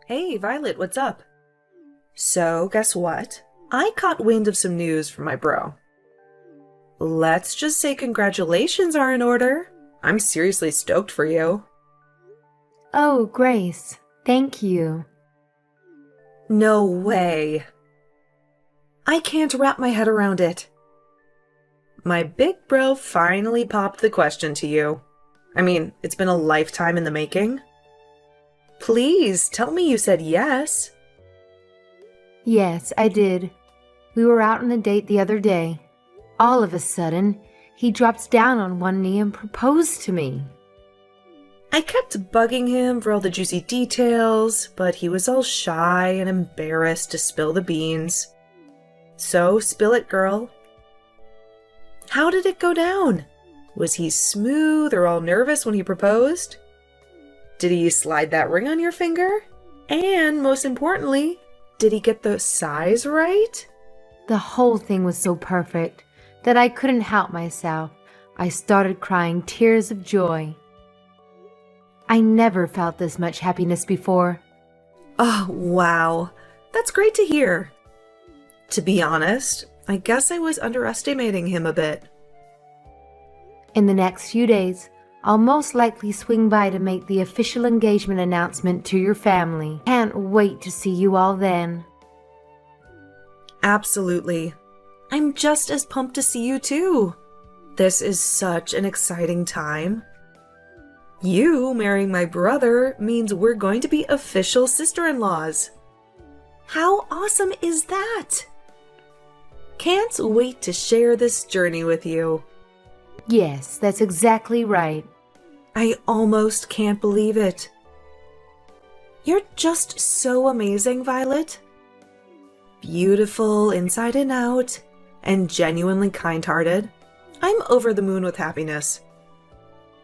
Hey, Violet, what's up? So, guess what? I caught wind of some news from my bro. Let's just say congratulations are in order. I'm seriously stoked for you. Oh, Grace, thank you. No way. I can't wrap my head around it. My big bro finally popped the question to you. I mean, it's been a lifetime in the making. Please tell me you said yes. Yes, I did. We were out on a date the other day. All of a sudden, he drops down on one knee and proposed to me. I kept bugging him for all the juicy details, but he was all shy and embarrassed to spill the beans. So, spill it, girl. How did it go down? Was he smooth or all nervous when he proposed? Did he slide that ring on your finger? And most importantly, did he get the size right? The whole thing was so perfect that I couldn't help myself. I started crying tears of joy. I never felt this much happiness before. Oh, wow. That's great to hear. To be honest, I guess I was underestimating him a bit. In the next few days, I'll most likely swing by to make the official engagement announcement to your family. Can't wait to see you all then. Absolutely. I'm just as pumped to see you too. This is such an exciting time. You marrying my brother means we're going to be official sister-in-laws. How awesome is that? Can't wait to share this journey with you. Yes, that's exactly right. I almost can't believe it. You're just so amazing, Violet. Beautiful inside and out, and genuinely kind-hearted. I'm over the moon with happiness.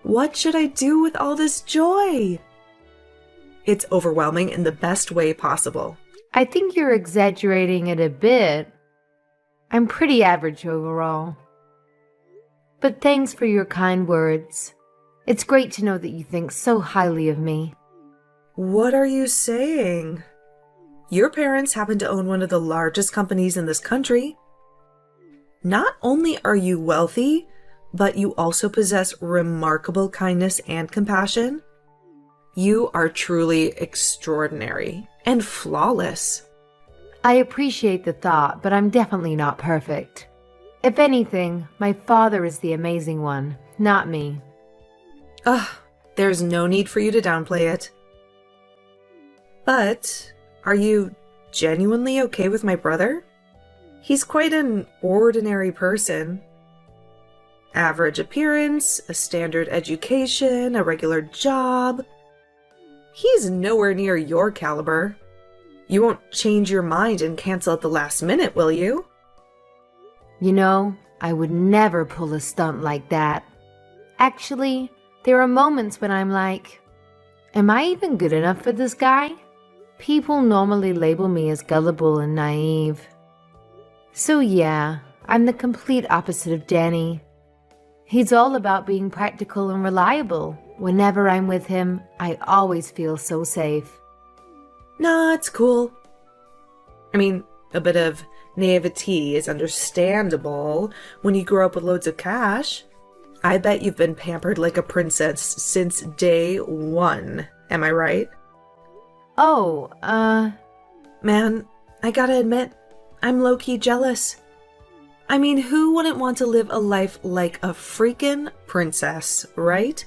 What should I do with all this joy? It's overwhelming in the best way possible. I think you're exaggerating it a bit. I'm pretty average overall. But thanks for your kind words. It's great to know that you think so highly of me. What are you saying? Your parents happen to own one of the largest companies in this country. Not only are you wealthy, but you also possess remarkable kindness and compassion. You are truly extraordinary and flawless. I appreciate the thought, but I'm definitely not perfect. If anything, my father is the amazing one, not me. Ugh, there's no need for you to downplay it. But, are you genuinely okay with my brother? He's quite an ordinary person. Average appearance, a standard education, a regular job. He's nowhere near your caliber. You won't change your mind and cancel at the last minute, will you? You know, I would never pull a stunt like that. Actually, there are moments when I'm like, am I even good enough for this guy? People normally label me as gullible and naive. So yeah, I'm the complete opposite of Danny. He's all about being practical and reliable. Whenever I'm with him, I always feel so safe. Nah, it's cool. I mean, a bit of naivety is understandable when you grow up with loads of cash. I bet you've been pampered like a princess since day one. Am I right? Oh, Man, I gotta admit, I'm low-key jealous. I mean, who wouldn't want to live a life like a freaking princess, right?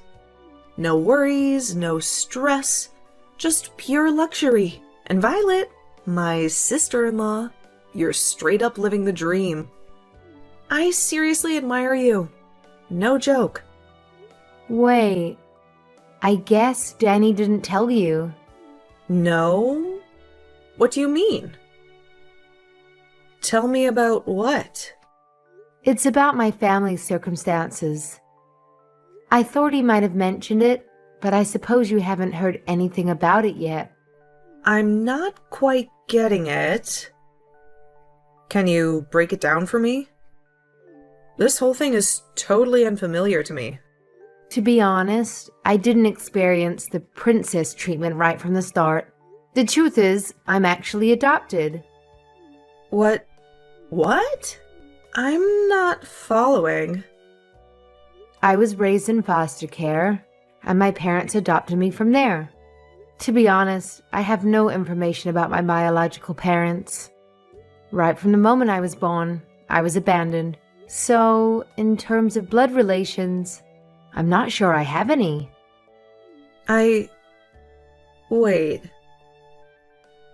No worries, no stress, just pure luxury. And Violet, my sister-in-law, you're straight up living the dream. I seriously admire you. No joke. wait. I guess Danny didn't tell you. No? What do you mean? Tell me about what? It's about my family's circumstances. I thought he might have mentioned it, but I suppose you haven't heard anything about it yet. I'm not quite getting it. Can you break it down for me? This whole thing is totally unfamiliar to me. To be honest, I didn't experience the princess treatment right from the start. The truth is, I'm actually adopted. What? What? I'm not following. I was raised in foster care, and my parents adopted me from there. To be honest, I have no information about my biological parents. Right from the moment I was born, I was abandoned. So, in terms of blood relations, I'm not sure I have any. Wait.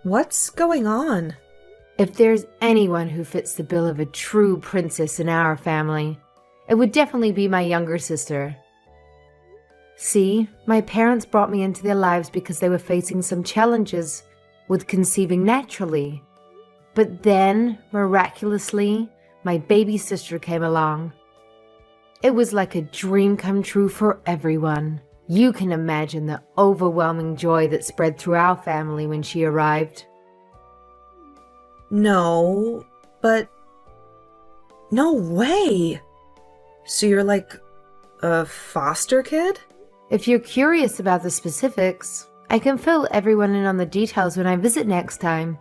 What's going on? If there's anyone who fits the bill of a true princess in our family, it would definitely be my younger sister. See, my parents brought me into their lives because they were facing some challenges with conceiving naturally. But then, miraculously, my baby sister came along. It was like a dream come true for everyone. You can imagine the overwhelming joy that spread through our family when she arrived. No, but... No way! So you're like a foster kid? If you're curious about the specifics, I can fill everyone in on the details when I visit next time.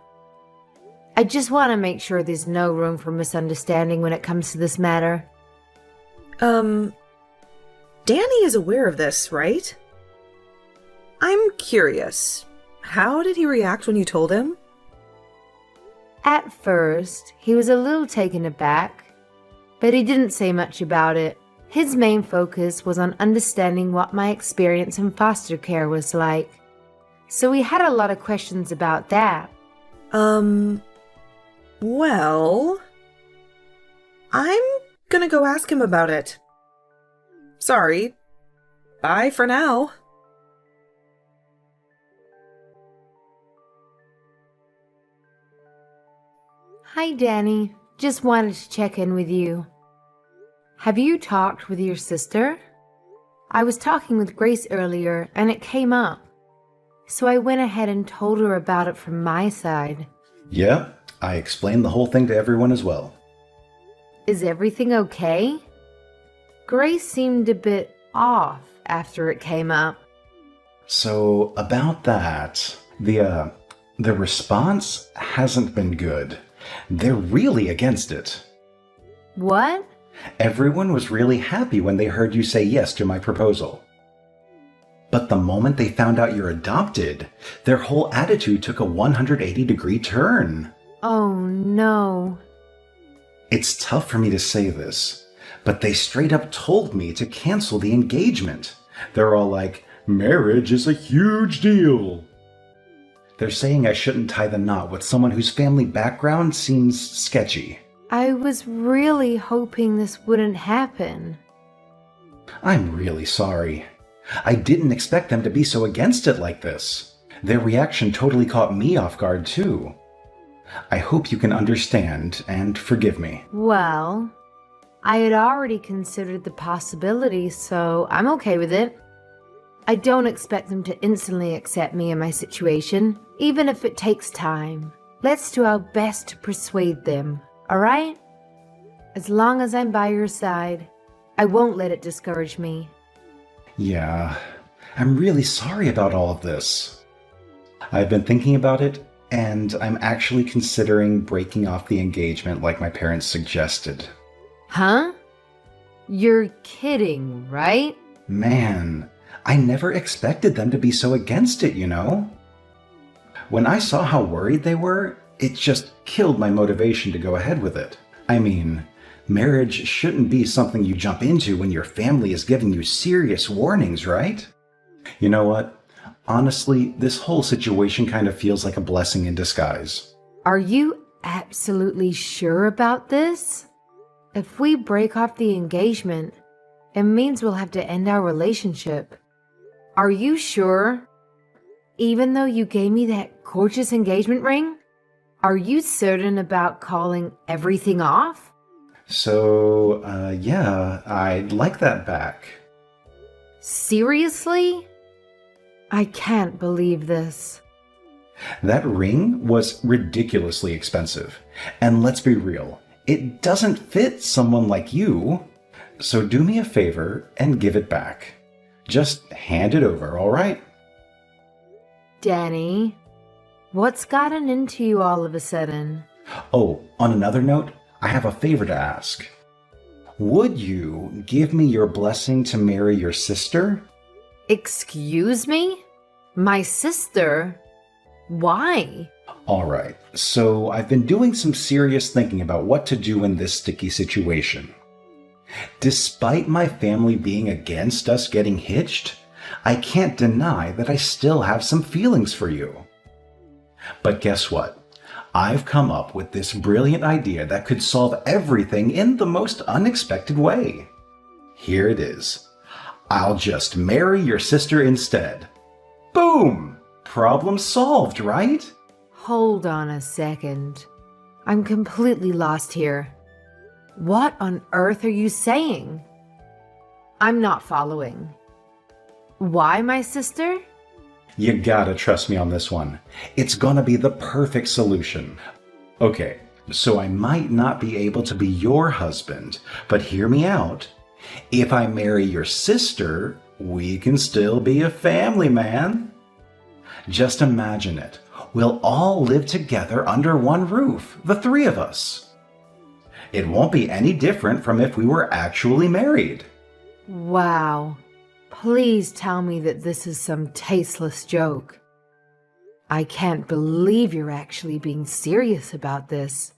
I just want to make sure there's no room for misunderstanding when it comes to this matter. Danny is aware of this, right? I'm curious. How did he react when you told him? At first, he was a little taken aback, but he didn't say much about it. His main focus was on understanding what my experience in foster care was like. So he had a lot of questions about that. Well... I'm gonna go ask him about it. Sorry. Bye for now. Hi, Danny. Just wanted to check in with you. Have you talked with your sister? I was talking with Grace earlier, and it came up. So I went ahead and told her about it from my side. Yeah, I explained the whole thing to everyone as well. Is everything okay? Grace seemed a bit off after it came up. So, about that, the response hasn't been good. They're really against it. What? Everyone was really happy when they heard you say yes to my proposal. But the moment they found out you're adopted, their whole attitude took a 180-degree turn. Oh, no. It's tough for me to say this, but they straight up told me to cancel the engagement. They're all like, marriage is a huge deal. They're saying I shouldn't tie the knot with someone whose family background seems sketchy. I was really hoping this wouldn't happen. I'm really sorry. I didn't expect them to be so against it like this. Their reaction totally caught me off guard too. I hope you can understand and forgive me. Well, I had already considered the possibility, so I'm okay with it. I don't expect them to instantly accept me in my situation, even if it takes time. Let's do our best to persuade them, alright? As long as I'm by your side, I won't let it discourage me. Yeah, I'm really sorry about all of this. I've been thinking about it, and I'm actually considering breaking off the engagement like my parents suggested. Huh? You're kidding, right? Man, I never expected them to be so against it, you know? When I saw how worried they were, it just killed my motivation to go ahead with it. I mean, marriage shouldn't be something you jump into when your family is giving you serious warnings, right? You know what? Honestly, this whole situation kind of feels like a blessing in disguise. Are you absolutely sure about this? If we break off the engagement, it means we'll have to end our relationship. Are you sure? Even though you gave me that gorgeous engagement ring? Are you certain about calling everything off? So, yeah, I'd like that back. Seriously? I can't believe this. That ring was ridiculously expensive. And let's be real, it doesn't fit someone like you. So do me a favor and give it back. Just hand it over, all right? Danny, What's gotten into you all of a sudden? Oh, on another note, I have a favor to ask. Would you give me your blessing to marry your sister? Excuse me? My sister? Why? All right, so I've been doing some serious thinking about what to do in this sticky situation. Despite my family being against us getting hitched, I can't deny that I still have some feelings for you. But guess what? I've come up with this brilliant idea that could solve everything in the most unexpected way. Here it is. I'll just marry your sister instead. Boom! Problem solved, right? Hold on a second. I'm completely lost here. What on earth are you saying? I'm not following. Why my sister? You gotta trust me on this one. It's gonna be the perfect solution. Okay, so I might not be able to be your husband, but hear me out. If I marry your sister, we can still be a family, man. Just imagine it. We'll all live together under one roof, the three of us. It won't be any different from if we were actually married. Wow. Please tell me that this is some tasteless joke. I can't believe you're actually being serious about this.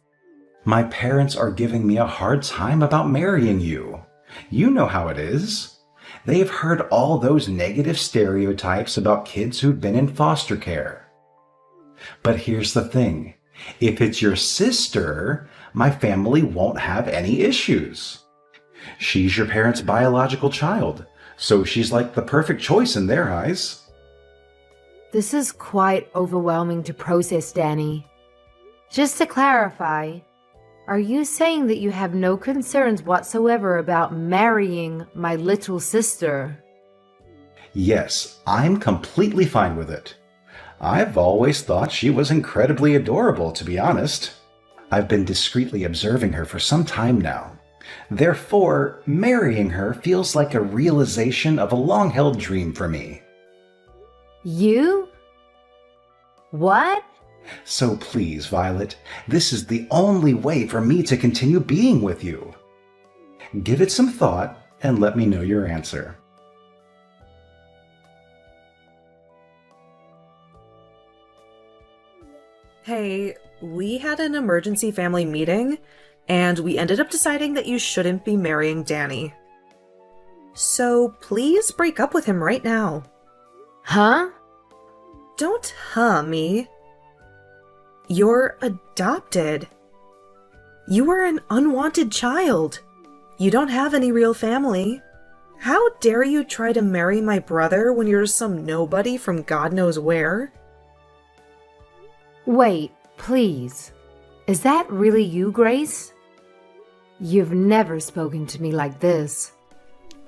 My parents are giving me a hard time about marrying you. You know how it is. They've heard all those negative stereotypes about kids who've been in foster care. But here's the thing. If it's your sister, my family won't have any issues. She's your parents' biological child, so she's like the perfect choice in their eyes. This is quite overwhelming to process, Danny. Just to clarify, are you saying that you have no concerns whatsoever about marrying my little sister? Yes, I'm completely fine with it. I've always thought she was incredibly adorable, to be honest. I've been discreetly observing her for some time now. Therefore, marrying her feels like a realization of a long-held dream for me. You? What? So please, Violet, this is the only way for me to continue being with you. Give it some thought and let me know your answer. Hey, we had an emergency family meeting, and we ended up deciding that you shouldn't be marrying Danny. So please break up with him right now. Huh? Don't me. You're adopted. You were an unwanted child. You don't have any real family. How dare you try to marry my brother when you're some nobody from God knows where? Wait, please. Is that really you, Grace? You've never spoken to me like this.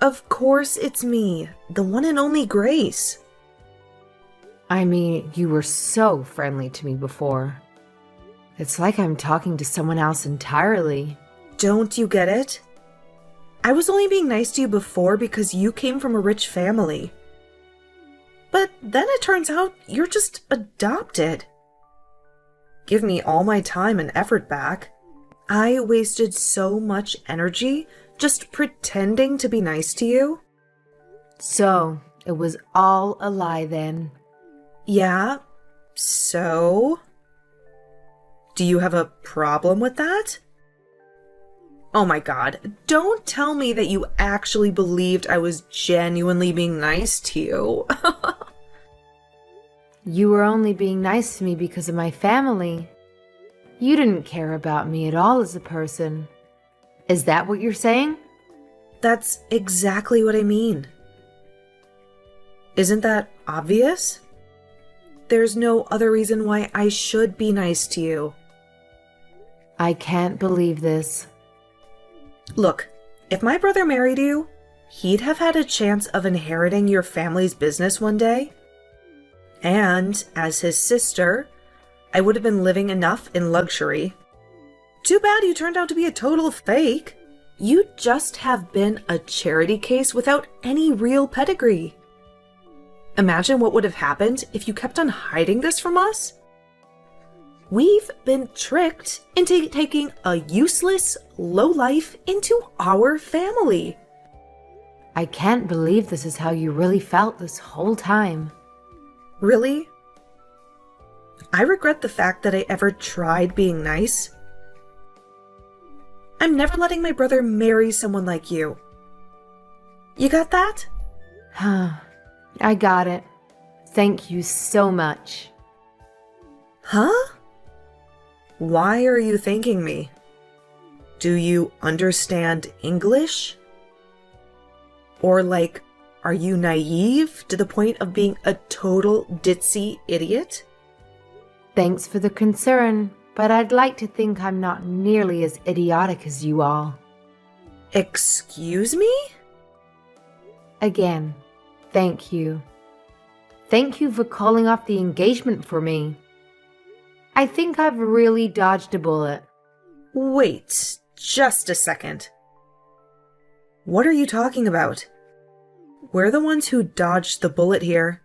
Of course it's me, the one and only Grace. I mean, you were so friendly to me before. It's like I'm talking to someone else entirely. Don't you get it? I was only being nice to you before because you came from a rich family. But then it turns out you're just adopted. Give me all my time and effort back. I wasted so much energy just pretending to be nice to you. So, it was all a lie then. Yeah, so? Do you have a problem with that? Oh my god, don't tell me that you actually believed I was genuinely being nice to you. You were only being nice to me because of my family. You didn't care about me at all as a person. Is that what you're saying? That's exactly what I mean. Isn't that obvious? There's no other reason why I should be nice to you. I can't believe this. Look, if my brother married you, he'd have had a chance of inheriting your family's business one day. And, as his sister, I would have been living enough in luxury. Too bad you turned out to be a total fake. You just have been a charity case without any real pedigree. Imagine what would have happened if you kept on hiding this from us. We've been tricked into taking a useless lowlife into our family. I can't believe this is how you really felt this whole time. Really? I regret the fact that I ever tried being nice. I'm never letting my brother marry someone like you. You got that? I got it. Thank you so much. Huh? Why are you thanking me? Do you understand English? Or like, are you naive to the point of being a total ditzy idiot? Thanks for the concern, but I'd like to think I'm not nearly as idiotic as you all. Excuse me? Again, thank you. Thank you for calling off the engagement for me. I think I've really dodged a bullet. Wait, just a second. What are you talking about? We're the ones who dodged the bullet here.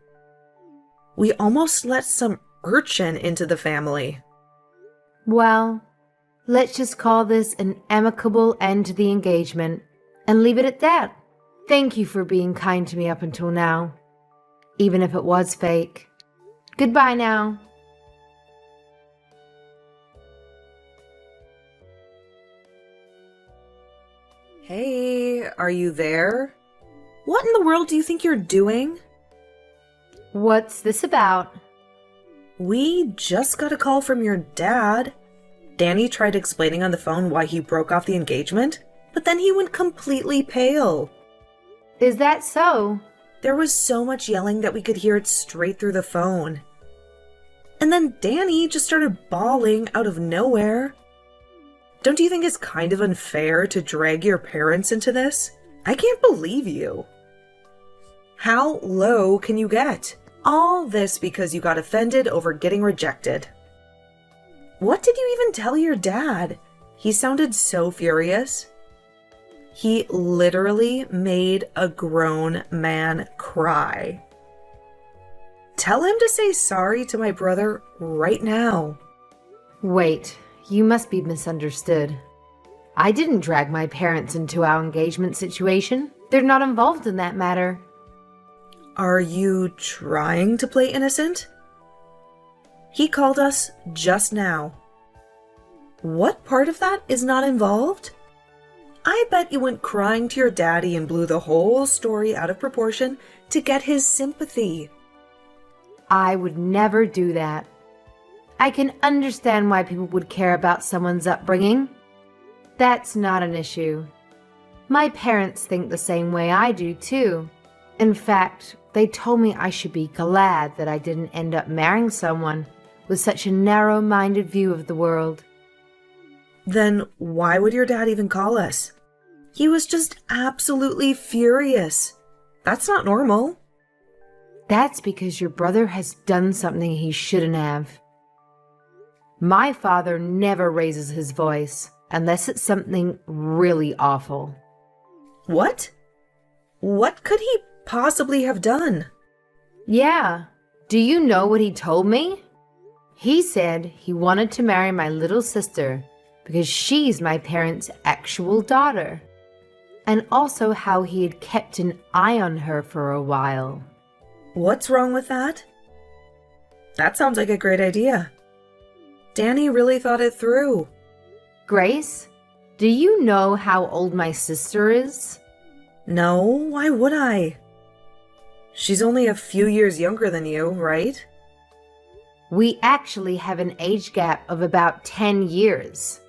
We almost let some urchin into the family. Well, let's just call this an amicable end to the engagement and leave it at that. Thank you for being kind to me up until now, even if it was fake. Goodbye now. Hey, are you there? What in the world do you think you're doing? What's this about? We just got a call from your dad. Danny tried explaining on the phone why he broke off the engagement, but then he went completely pale. Is that so? There was so much yelling that we could hear it straight through the phone. And then Danny just started bawling out of nowhere. Don't you think it's kind of unfair to drag your parents into this? I can't believe you. How low can you get? All this because you got offended over getting rejected. What did you even tell your dad? He sounded so furious. He literally made a grown man cry. Tell him to say sorry to my brother right now. Wait, you must be misunderstood. I didn't drag my parents into our engagement situation. They're not involved in that matter. Are you trying to play innocent? He called us just now. What part of that is not involved? I bet you went crying to your daddy and blew the whole story out of proportion to get his sympathy. I would never do that. I can understand why people would care about someone's upbringing. That's not an issue. My parents think the same way I do, too. In fact, they told me I should be glad that I didn't end up marrying someone with such a narrow-minded view of the world. Then why would your dad even call us? He was just absolutely furious. That's not normal. That's because your brother has done something he shouldn't have. My father never raises his voice unless it's something really awful. What? What could he possibly have done? Yeah. Do you know what he told me? He said he wanted to marry my little sister because she's my parents' actual daughter. And also how he had kept an eye on her for a while. What's wrong with that? That sounds like a great idea. Danny really thought it through. Grace, do you know how old my sister is? No, why would I? She's only a few years younger than you, right? We actually have an age gap of about 10 years.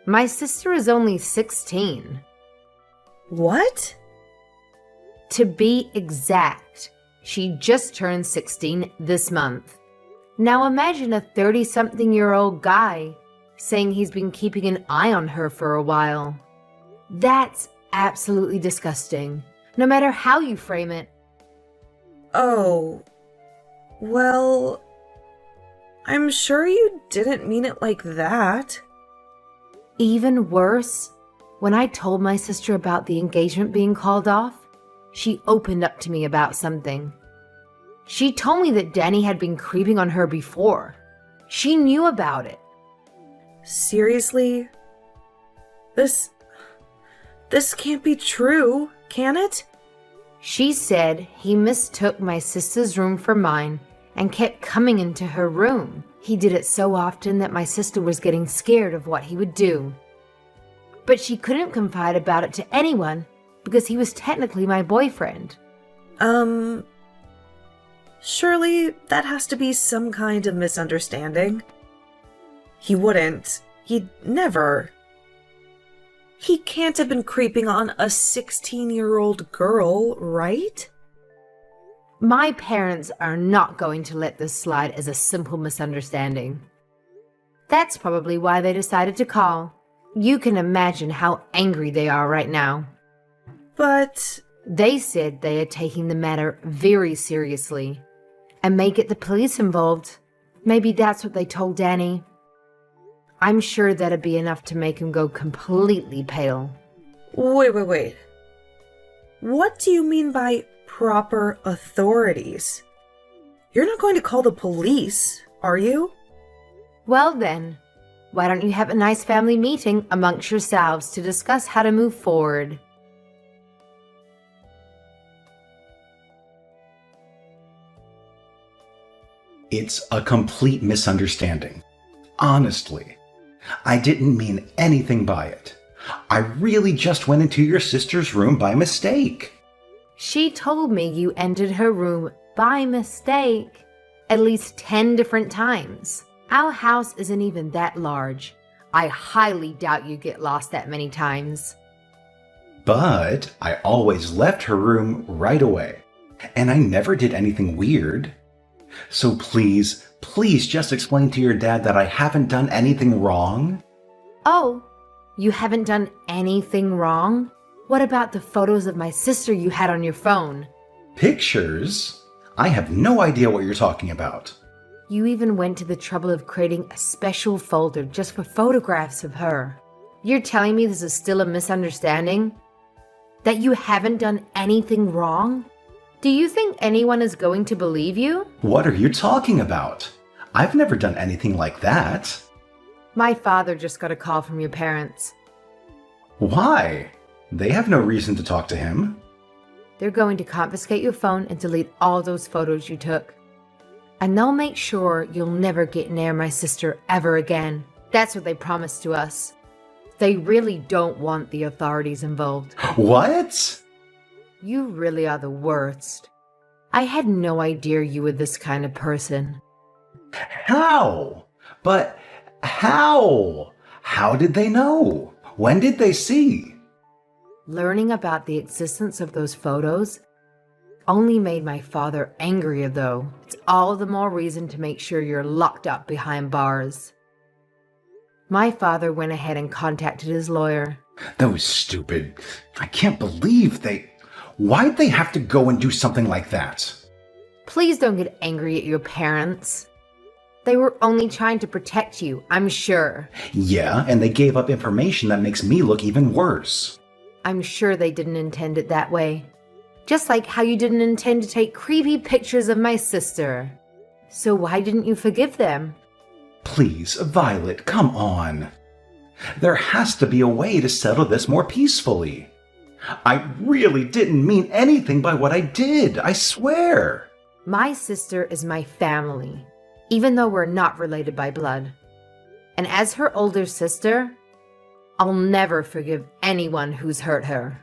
My sister is only 16. What? To be exact, she just turned 16 this month. Now imagine a 30-something-year-old guy saying he's been keeping an eye on her for a while. That's absolutely disgusting, no matter how you frame it. Oh, well, I'm sure you didn't mean it like that. Even worse, when I told my sister about the engagement being called off, she opened up to me about something. She told me that Danny had been creeping on her before. She knew about it. Seriously? This can't be true, can it? She said he mistook my sister's room for mine and kept coming into her room. He did it so often that my sister was getting scared of what he would do. But she couldn't confide about it to anyone because he was technically my boyfriend. Surely that has to be some kind of misunderstanding. He'd never. He can't have been creeping on a 16-year-old girl, right? My parents are not going to let this slide as a simple misunderstanding. That's probably why they decided to call. You can imagine how angry they are right now. But they said they are taking the matter very seriously and may get the police involved. Maybe that's what they told Danny. I'm sure that'd be enough to make him go completely pale. Wait. What do you mean by proper authorities? You're not going to call the police, are you? Well then, why don't you have a nice family meeting amongst yourselves to discuss how to move forward? It's a complete misunderstanding. Honestly, I didn't mean anything by it. I really just went into your sister's room by mistake. She told me you entered her room by mistake at least 10 different times. Our house isn't even that large. I highly doubt you get lost that many times. But I always left her room right away, and I never did anything weird. So please just explain to your dad that I haven't done anything wrong. Oh, you haven't done anything wrong? What about the photos of my sister you had on your phone? Pictures? I have no idea what you're talking about. You even went to the trouble of creating a special folder just for photographs of her. You're telling me this is still a misunderstanding? That you haven't done anything wrong? Do you think anyone is going to believe you? What are you talking about? I've never done anything like that. My father just got a call from your parents. Why? They have no reason to talk to him. They're going to confiscate your phone and delete all those photos you took. And they'll make sure you'll never get near my sister ever again. That's what they promised to us. They really don't want the authorities involved. What? You really are the worst. I had no idea you were this kind of person. How? But how? How did they know? When did they see? Learning about the existence of those photos only made my father angrier, though. It's all the more reason to make sure you're locked up behind bars. My father went ahead and contacted his lawyer. That was stupid. I can't believe they... Why'd they have to go and do something like that? Please don't get angry at your parents. They were only trying to protect you, I'm sure. Yeah, and they gave up information that makes me look even worse. I'm sure they didn't intend it that way. Just like how you didn't intend to take creepy pictures of my sister. So why didn't you forgive them? Please, Violet, come on. There has to be a way to settle this more peacefully. I really didn't mean anything by what I did, I swear. My sister is my family, even though we're not related by blood. And as her older sister, I'll never forgive anyone who's hurt her.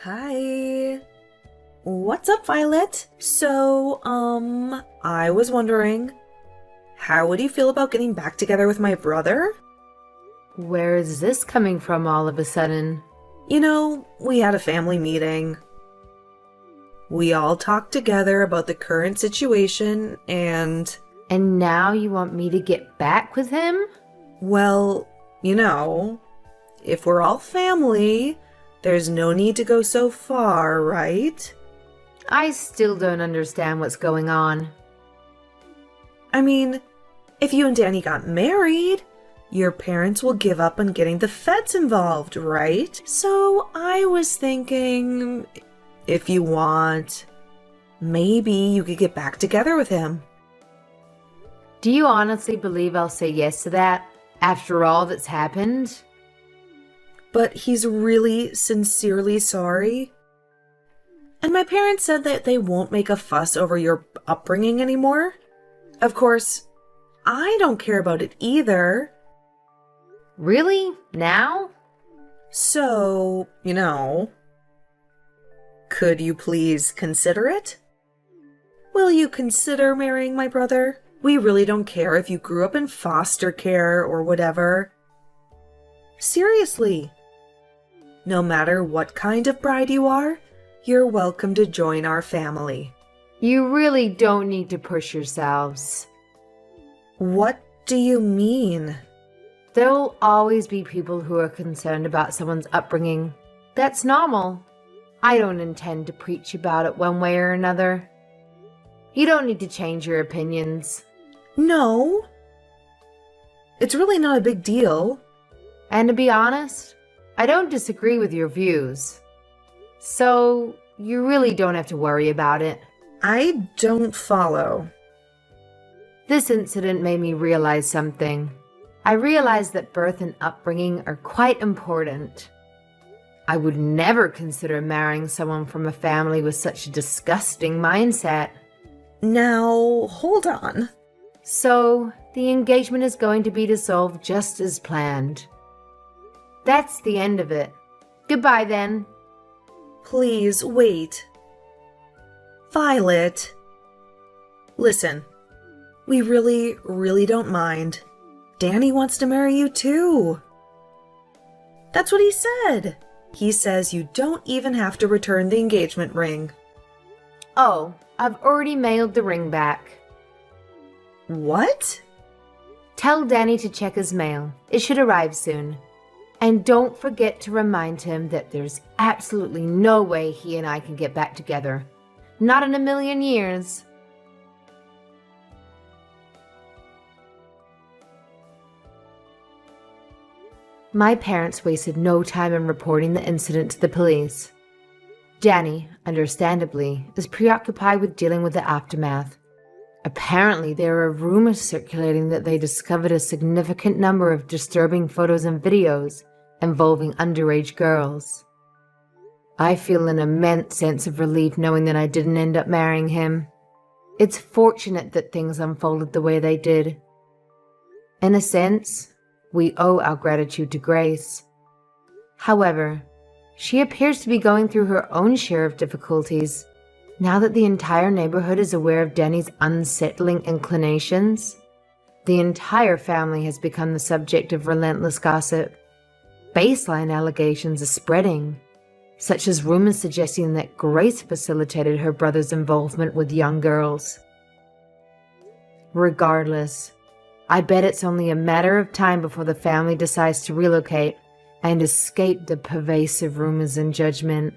Hi. What's up, Violet? So, I was wondering, how would you feel about getting back together with my brother? Where is this coming from all of a sudden? You know, we had a family meeting. We all talked together about the current situation and... And now you want me to get back with him? Well, you know, if we're all family, there's no need to go so far, right? I still don't understand what's going on. I mean, if you and Danny got married, your parents will give up on getting the feds involved, right? So I was thinking, if you want, Maybe you could get back together with him. Do you honestly believe I'll say yes to that after all that's happened? But he's really sincerely sorry. And my parents said that they won't make a fuss over your upbringing anymore. Of course, I don't care about it either. Really? Now? So, could you please consider it? Will you consider marrying my brother? We really don't care if you grew up in foster care or whatever. Seriously. No matter what kind of bride you are, you're welcome to join our family. You really don't need to push yourselves. What do you mean? There'll always be people who are concerned about someone's upbringing. That's normal. I don't intend to preach about it one way or another. You don't need to change your opinions. No. It's really not a big deal. And to be honest, I don't disagree with your views. So, you really don't have to worry about it. I don't follow. This incident made me realize something. I realized that birth and upbringing are quite important. I would never consider marrying someone from a family with such a disgusting mindset. Now, hold on. So, the engagement is going to be dissolved just as planned. That's the end of it. Goodbye then. Please, wait. Violet. Listen, we really don't mind. Danny wants to marry you too. That's what he said. He says you don't even have to return the engagement ring. Oh, I've already mailed the ring back. What? Tell Danny to check his mail. It should arrive soon. And don't forget to remind him that there's absolutely no way he and I can get back together. Not in a million years. My parents wasted no time in reporting the incident to the police. Danny, understandably, is preoccupied with dealing with the aftermath. Apparently, there are rumors circulating that they discovered a significant number of disturbing photos and videos involving underage girls. I feel an immense sense of relief knowing that I didn't end up marrying him. It's fortunate that things unfolded the way they did. In a sense, we owe our gratitude to Grace. However, she appears to be going through her own share of difficulties now that the entire neighborhood is aware of Danny's unsettling inclinations. The entire family has become the subject of relentless gossip. Baseline allegations are spreading, such as rumors suggesting that Grace facilitated her brother's involvement with young girls. Regardless, I bet it's only a matter of time before the family decides to relocate and escape the pervasive rumors and judgment.